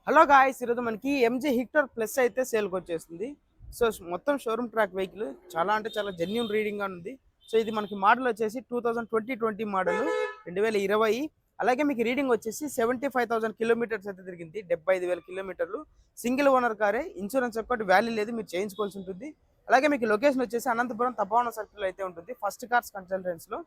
Hello guys, ఈరోజు మనకి MG హిక్టర్ plus అయితే సేల్కి వచ్చేస్తుంది. సో మొత్తం షోరూమ్ ట్రాక్ వెహికల్ చాలా అంటే చాలా జెన్యున్ రీడింగ్గా ఉంది. సో ఇది మనకి మోడల్ వచ్చేసి 2020 మోడల్ 2020. అలాగే మీకు రీడింగ్ వచ్చేసి 75,000 కిలోమీటర్స్ అయితే తిరిగింది. 75,000 కిలోమీటర్లు. సింగిల్ ఓనర్ కారే. ఇన్సూరెన్స్ ఒక్కటి వాల్యూ లేదు, మీరు చేయించుకోవాల్సి ఉంటుంది. అలాగే మీకు లొకేషన్ వచ్చేసి అనంతపురం తపోవన సర్కిల్ అయితే ఉంటుంది, ఫస్ట్ కార్స్ కన్సల్టెన్స్లో.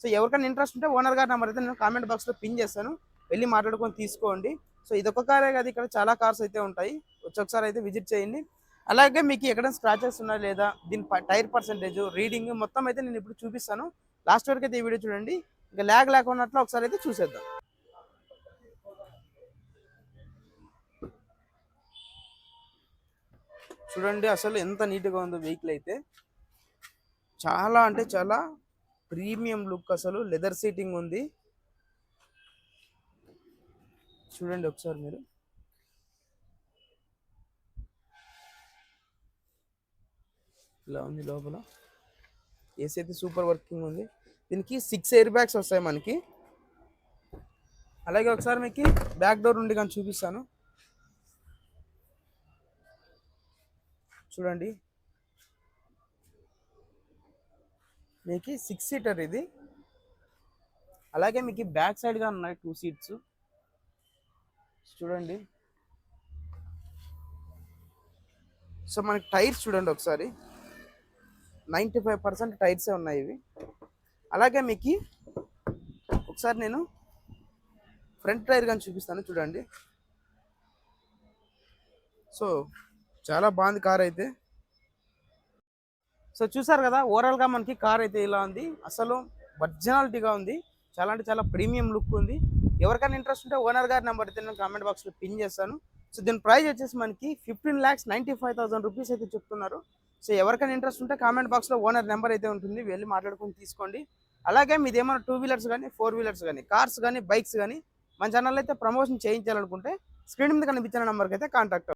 సో ఎవరికైనా ఇంట్రెస్ట్ ఉంటే ఓనర్ గారి నెంబర్ అయితే నేను కామెంట్ బాక్స్లో పిన్ చేస్తాను, వెళ్ళి మాట్లాడుకొని తీసుకోండి. సో ఇదొక కారే కాదు, ఇక్కడ చాలా కార్స్ అయితే ఉంటాయి. ఒకసారి అయితే విజిట్ చేయండి. అలాగే మీకు ఎక్కడైనా స్క్రాచెస్ ఉన్నాయి లేదా దీని టైర్ పర్సెంటేజ్ రీడింగ్ మొత్తం అయితే నేను ఇప్పుడు చూపిస్తాను. లాస్ట్ వరకు అయితే ఈ వీడియో చూడండి. ఇంకా ల్యాగ్ లేకున్నట్లు ఒకసారి అయితే చూసేద్దాం. చూడండి అసలు ఎంత నీట్గా ఉందో వెహికల్ అయితే. చాలా అంటే చాలా ప్రీమియం లుక్, అసలు లెదర్ సీటింగ్ ఉంది. చూడండి ఒకసారి మీరు. ఇలా ఉంది లోపల. ఏసీ అయితే సూపర్ వర్కింగ్ ఉంది. దీనికి 6 ఎయిర్ బ్యాగ్స్ వస్తాయి మనకి. అలాగే ఒకసారి మీకు బ్యాక్ డోర్ నుండి కానీ చూపిస్తాను. చూడండి, మీకు 6 సీటర్ ఇది. అలాగే మీకు బ్యాక్ సైడ్గా ఉన్నాయి 2 సీట్స్. చూడండి. సో మనకి టైర్స్ చూడండి ఒకసారి, 95% టైర్సే ఉన్నాయి ఇవి. అలాగే మీకు ఒకసారి నేను ఫ్రంట్ టైర్ కానీ చూపిస్తాను. చూడండి. సో చాలా బాగుంది కార్ అయితే. సో చూసారు కదా, ఓవరాల్గా మనకి కార్ అయితే ఇలా ఉంది. అసలు ఒరిజినాలిటీగా ఉంది. చాలా అంటే చాలా ప్రీమియం లుక్ ఉంది. ఎవరికైనా ఇంట్రెస్ట్ ఉంటే ఓనర్ గారి నెంబర్ అయితే నేను కామెంట్ బాక్స్లో పిన్ చేస్తాను. సో దీని ప్రైస్ వచ్చేసి మనకి 15,95,000 రూపీస్ అయితే చెప్తున్నారు. సో ఎవరికైనా ఇంట్రెస్ట్ ఉంటే కామెంట్ బాక్స్లో ఓనర్ నెంబర్ అయితే ఉంటుంది, వెళ్ళి మాట్లాడుకొని తీసుకోండి. అలాగే మీది ఏమైనా 2 వీలర్స్ కానీ 4 వీలర్స్ కానీ కార్స్ కానీ బైక్స్ కానీ మన ఛానల్ అయితే ప్రమోషన్ చేయించాలనుకుంటే స్క్రీన్ మీద కనిపించిన నెంబర్కి అయితే కాంటాక్ట్